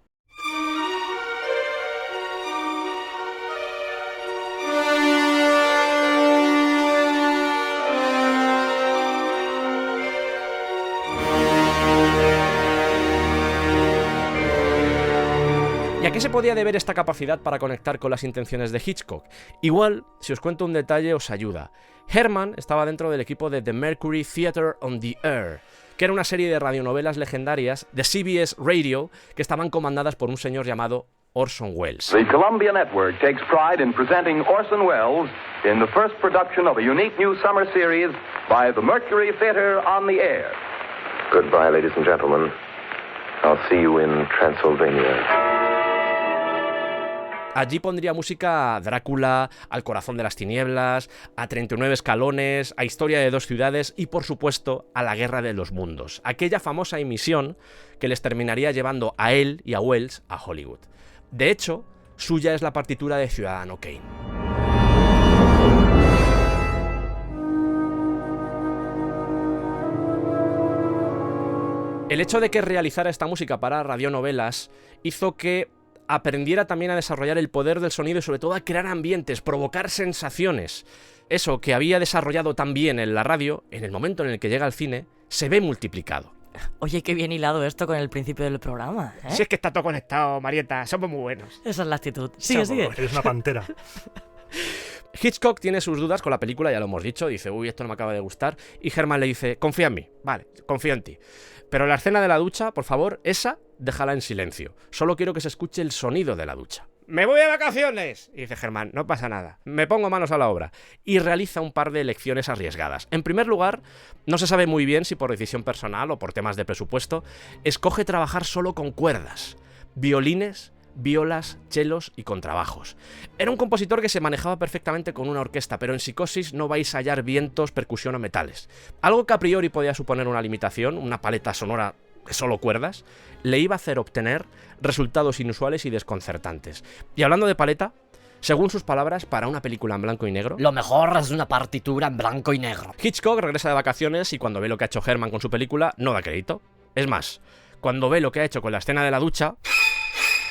¿Y a qué se podía deber esta capacidad para conectar con las intenciones de Hitchcock? Igual, si os cuento un detalle, os ayuda. Herman estaba dentro del equipo de The Mercury Theatre on the Air, que era una serie de radionovelas legendarias de CBS Radio que estaban comandadas por un señor llamado Orson Welles. The Columbia Network takes pride in presenting Orson Welles in the first production of a unique new summer series by the Mercury Theatre on the Air. Goodbye, ladies and gentlemen. I'll see you in Transylvania. Allí pondría música a Drácula, al Corazón de las Tinieblas, a 39 escalones, a Historia de dos ciudades y, por supuesto, a La Guerra de los Mundos, aquella famosa emisión que les terminaría llevando a él y a Welles a Hollywood. De hecho, suya es la partitura de Ciudadano Kane. El hecho de que realizara esta música para radionovelas hizo que aprendiera también a desarrollar el poder del sonido y sobre todo a crear ambientes, provocar sensaciones. Eso que había desarrollado tan bien en la radio, en el momento en el que llega al cine, se ve multiplicado. Oye, qué bien hilado esto con el principio del programa, ¿eh? Si es que está todo conectado, Marieta, somos muy buenos. Esa es la actitud. Sigue, sigue. Eres una pantera. Hitchcock tiene sus dudas con la película, ya lo hemos dicho, dice, uy, esto no me acaba de gustar, y Herman le dice, confía en mí, vale, confío en ti. Pero la escena de la ducha, por favor, esa, déjala en silencio. Solo quiero que se escuche el sonido de la ducha. ¡Me voy de vacaciones! Y dice Herman, no pasa nada, me pongo manos a la obra. Y realiza un par de elecciones arriesgadas. En primer lugar, no se sabe muy bien si por decisión personal o por temas de presupuesto, escoge trabajar solo con cuerdas, violines, violas, chelos y contrabajos. Era un compositor que se manejaba perfectamente con una orquesta, pero en Psicosis no vais a hallar vientos, percusión o metales. Algo que a priori podía suponer una limitación, una paleta sonora de solo cuerdas, le iba a hacer obtener resultados inusuales y desconcertantes. Y hablando de paleta, según sus palabras, para una película en blanco y negro, lo mejor es una partitura en blanco y negro. Hitchcock regresa de vacaciones y cuando ve lo que ha hecho Herman con su película, no da crédito. Es más, cuando ve lo que ha hecho con la escena de la ducha,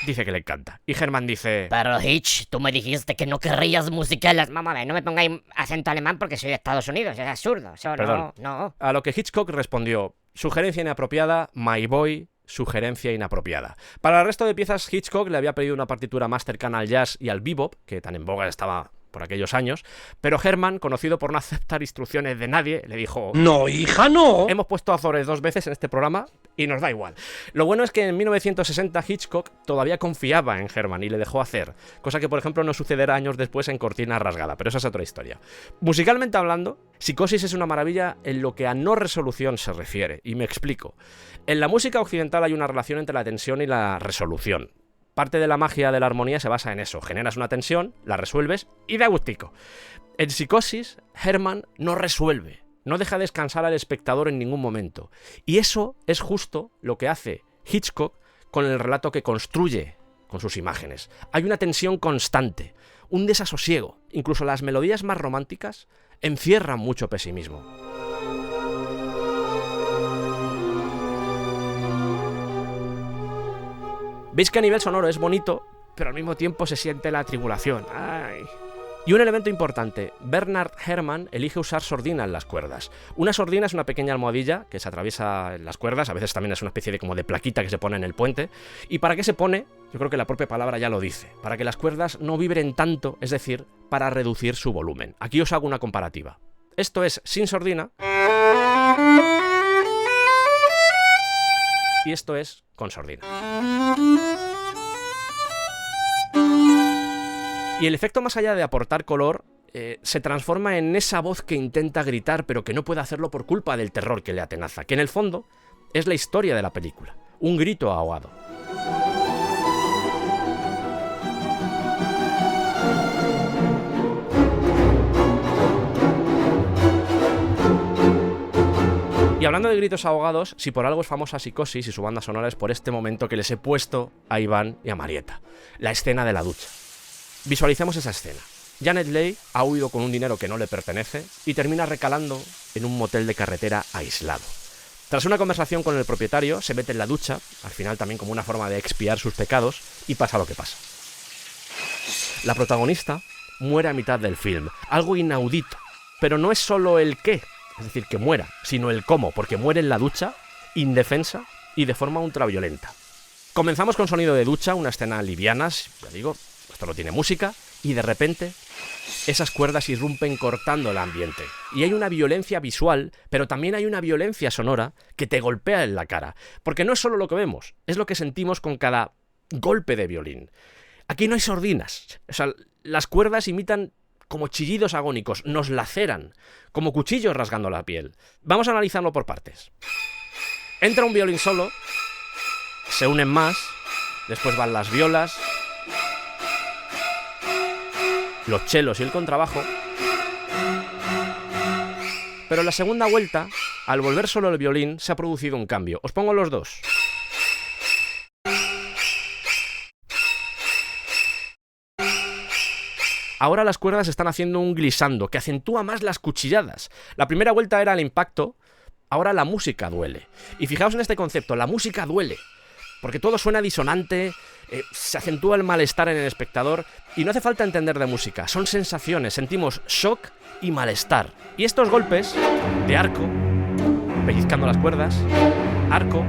dice que le encanta. Y Herman dice... Pero Hitch, tú me dijiste que no querrías musicales. Mamá, no me pongáis acento alemán porque soy de Estados Unidos, es absurdo. Eso Perdón. No. A lo que Hitchcock respondió, sugerencia inapropiada, my boy, sugerencia inapropiada. Para el resto de piezas, Hitchcock le había pedido una partitura más cercana al jazz y al bebop, que tan en boga estaba por aquellos años, pero Herman, conocido por no aceptar instrucciones de nadie, le dijo... ¡No, hija, no! Hemos puesto Azores 2 veces en este programa y nos da igual. Lo bueno es que en 1960 Hitchcock todavía confiaba en Herman y le dejó hacer, cosa que por ejemplo no sucederá años después en Cortina Rasgada, pero esa es otra historia. Musicalmente hablando, Psicosis es una maravilla en lo que a no resolución se refiere, y me explico. En la música occidental hay una relación entre la tensión y la resolución. Parte de la magia de la armonía se basa en eso. Generas una tensión, la resuelves y da gustico. En Psicosis, Herman no resuelve, no deja descansar al espectador en ningún momento. Y eso es justo lo que hace Hitchcock con el relato que construye con sus imágenes. Hay una tensión constante, un desasosiego. Incluso las melodías más románticas encierran mucho pesimismo. Veis que a nivel sonoro es bonito, pero al mismo tiempo se siente la tribulación. ¡Ay! Y un elemento importante, Bernard Herrmann elige usar sordina en las cuerdas. Una sordina es una pequeña almohadilla que se atraviesa en las cuerdas, a veces también es una especie de como de plaquita que se pone en el puente. ¿Y para qué se pone? Yo creo que la propia palabra ya lo dice. Para que las cuerdas no vibren tanto, es decir, para reducir su volumen. Aquí os hago una comparativa. Esto es sin sordina. Y esto es con sordina. Y el efecto, más allá de aportar color, se transforma en esa voz que intenta gritar pero que no puede hacerlo por culpa del terror que le atenaza, que en el fondo es la historia de la película, un grito ahogado. Y hablando de gritos ahogados, si por algo es famosa Psicosis y su banda sonora es por este momento que les he puesto a Iván y a Marieta, la escena de la ducha. Visualicemos esa escena. Janet Leigh ha huido con un dinero que no le pertenece y termina recalando en un motel de carretera aislado. Tras una conversación con el propietario, se mete en la ducha, al final también como una forma de expiar sus pecados, y pasa lo que pasa. La protagonista muere a mitad del film, algo inaudito, pero no es solo el qué, es decir, que muera, sino el cómo, porque muere en la ducha, indefensa y de forma ultraviolenta. Comenzamos con sonido de ducha, una escena liviana, ya digo, esto no tiene música, y de repente esas cuerdas irrumpen cortando el ambiente. Y hay una violencia visual, pero también hay una violencia sonora que te golpea en la cara. Porque no es solo lo que vemos, es lo que sentimos con cada golpe de violín. Aquí no hay sordinas. O sea, las cuerdas imitan como chillidos agónicos, nos laceran, como cuchillos rasgando la piel. Vamos a analizarlo por partes. Entra un violín solo, se unen más, después van las violas, los chelos y el contrabajo. Pero en la segunda vuelta, al volver solo el violín, se ha producido un cambio. Os pongo los dos. Ahora las cuerdas están haciendo un glissando que acentúa más las cuchilladas. La primera vuelta era el impacto, ahora la música duele. Y fijaos en este concepto, la música duele. Porque todo suena disonante, se acentúa el malestar en el espectador y no hace falta entender de música, son sensaciones, sentimos shock y malestar. Y estos golpes de arco, pellizcando las cuerdas, arco,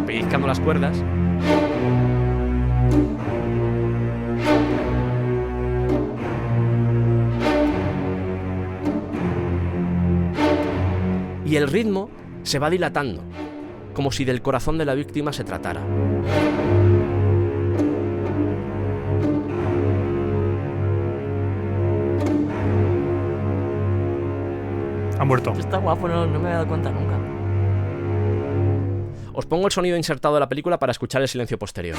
pellizcando las cuerdas. Y el ritmo se va dilatando, como si del corazón de la víctima se tratara. Ha muerto. Está guapo, no me he dado cuenta nunca. Os pongo el sonido insertado de la película para escuchar el silencio posterior.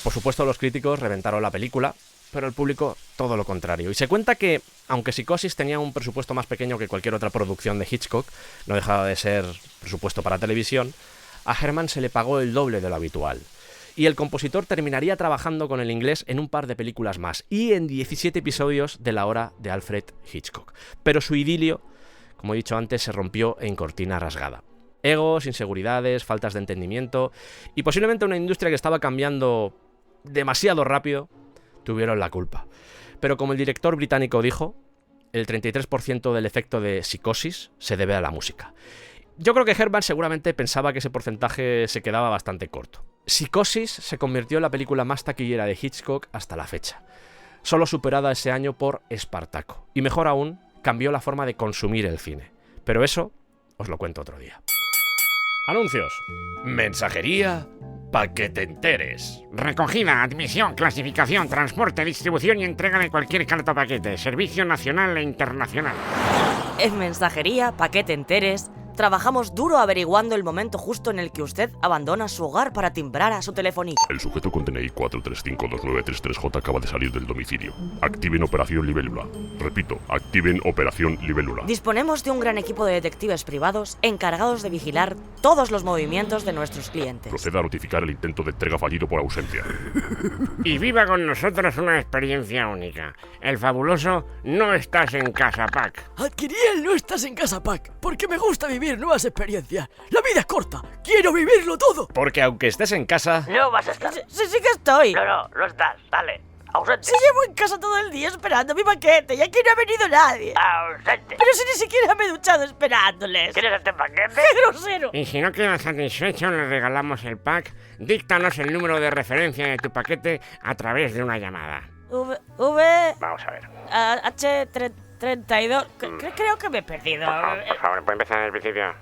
Por supuesto, los críticos reventaron la película, pero el público todo lo contrario. Y se cuenta que, aunque Psicosis tenía un presupuesto más pequeño que cualquier otra producción de Hitchcock, no dejaba de ser presupuesto para televisión, a Herman se le pagó el doble de lo habitual. Y el compositor terminaría trabajando con el inglés en un par de películas más, y en 17 episodios de La hora de Alfred Hitchcock. Pero su idilio, como he dicho antes, se rompió en cortina rasgada. Egos, inseguridades, faltas de entendimiento, y posiblemente una industria que estaba cambiando demasiado rápido, tuvieron la culpa. Pero como el director británico dijo, el 33% del efecto de Psicosis se debe a la música. Yo creo que Herman seguramente pensaba que ese porcentaje se quedaba bastante corto. Psicosis se convirtió en la película más taquillera de Hitchcock hasta la fecha, solo superada ese año por Espartaco. Y mejor aún, cambió la forma de consumir el cine. Pero eso os lo cuento otro día. Anuncios. Mensajería pa' que te enteres. Recogida, admisión, clasificación, transporte, distribución y entrega de cualquier carta paquete. Servicio nacional e internacional. En mensajería, pa' que te enteres, trabajamos duro averiguando el momento justo en el que usted abandona su hogar para timbrar a su telefonía. El sujeto con DNI 4352933J acaba de salir del domicilio. Activen Operación Libélula. Repito, activen Operación Libélula. Disponemos de un gran equipo de detectives privados encargados de vigilar todos los movimientos de nuestros clientes. Proceda a notificar el intento de entrega fallido por ausencia. Y viva con nosotros una experiencia única. El fabuloso No Estás en Casa Pack. Adquirí el No Estás en Casa Pack porque me gusta vivir nuevas experiencias. La vida es corta, quiero vivirlo todo. Porque aunque estés en casa... No vas a estar. Sí que estoy. No estás, dale. Ausente. Si llevo en casa todo el día esperando mi paquete y aquí no ha venido nadie. Ausente. Pero si ni siquiera me he duchado esperándoles. ¿Quieres este paquete? ¡Qué grosero! Y si no queda satisfecho, le regalamos el pack. Díctanos el número de referencia de tu paquete a través de una llamada. Vamos a ver. H32. Creo que me he perdido. Por favor, ¿puede empezar desde el principio?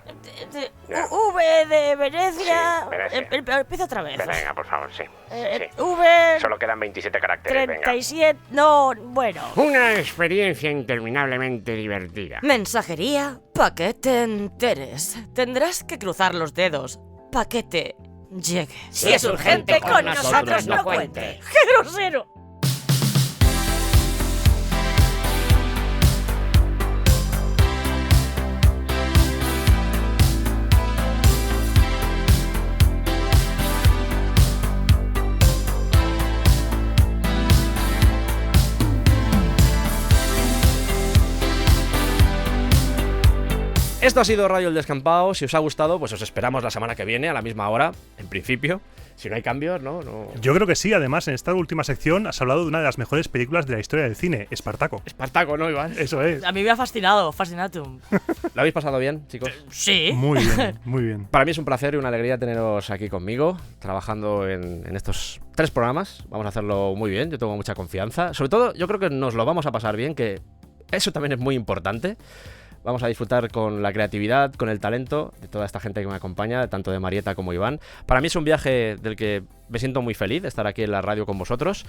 V de Venecia. Sí, Venecia. Empieza otra vez. Venga, por favor, sí. Sí. V. Solo quedan 27 caracteres, 37. No, bueno. Una experiencia interminablemente divertida. Mensajería, paquete enteres. Tendrás que cruzar los dedos. Paquete llegue. Si es urgente, con nosotros no cuente. ¡Qué grosero! Esto ha sido Radio El Descampado. Si os ha gustado, pues os esperamos la semana que viene a la misma hora, en principio. Si no hay cambios, ¿no? Yo creo que sí. Además, en esta última sección has hablado de una de las mejores películas de la historia del cine, Espartaco. Espartaco, ¿no, Iván? Eso es. A mí me ha fascinado, fascinatum. ¿Lo habéis pasado bien, chicos? Sí. Muy bien, muy bien. Para mí es un placer y una alegría teneros aquí conmigo, trabajando en estos 3 programas. Vamos a hacerlo muy bien, yo tengo mucha confianza. Sobre todo, yo creo que nos lo vamos a pasar bien, que eso también es muy importante. Vamos a disfrutar con la creatividad, con el talento de toda esta gente que me acompaña, tanto de Marieta como Iván. Para mí es un viaje del que me siento muy feliz de estar aquí en la radio con vosotros.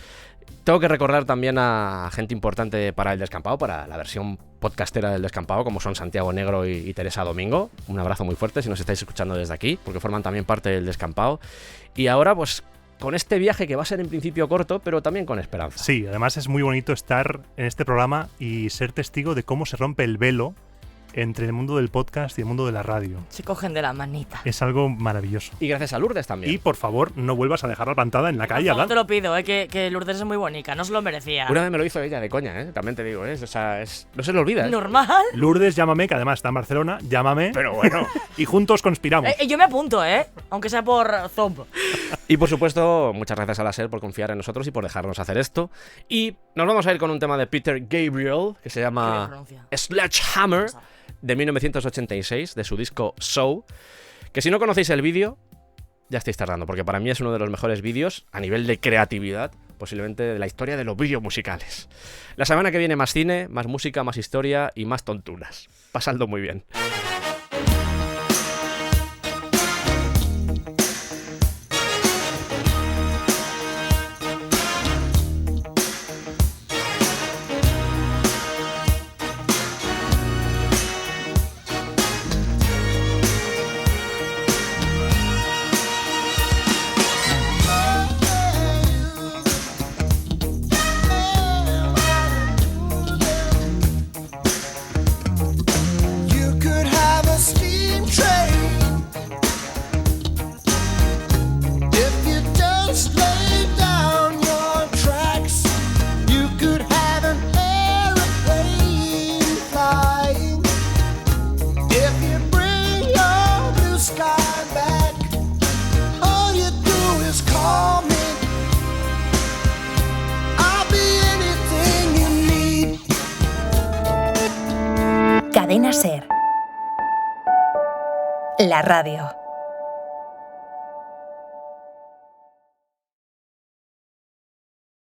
Tengo que recordar también a gente importante para El Descampado, para la versión podcastera del Descampado, como son Santiago Negro y Teresa Domingo. Un abrazo muy fuerte si nos estáis escuchando desde aquí, porque forman también parte del Descampado. Y ahora, pues, con este viaje que va a ser en principio corto, pero también con esperanza. Sí, además es muy bonito estar en este programa y ser testigo de cómo se rompe el velo entre el mundo del podcast y el mundo de la radio. Se cogen de la manita. Es algo maravilloso. Y gracias a Lourdes también. Y por favor, no vuelvas a dejarla plantada en la calle No hablando. te lo pido, que Lourdes es muy bonita, no se lo merecía. Una vez me lo hizo ella de coña, también te digo, o sea, no se lo olvida. Normal. Lourdes, llámame, que además está en Barcelona, llámame. Pero bueno. Y juntos conspiramos. Yo me apunto, aunque sea por Zoom. Y por supuesto, muchas gracias a la SER por confiar en nosotros y por dejarnos hacer esto. Y nos vamos a ir con un tema de Peter Gabriel, que se llama Sledgehammer, de 1986, de su disco Show, que si no conocéis el vídeo, ya estáis tardando, porque para mí es uno de los mejores vídeos a nivel de creatividad, posiblemente de la historia de los vídeos musicales. La semana que viene más cine, más música, más historia y más tonturas. Pasadlo muy bien. Cadena SER. La radio.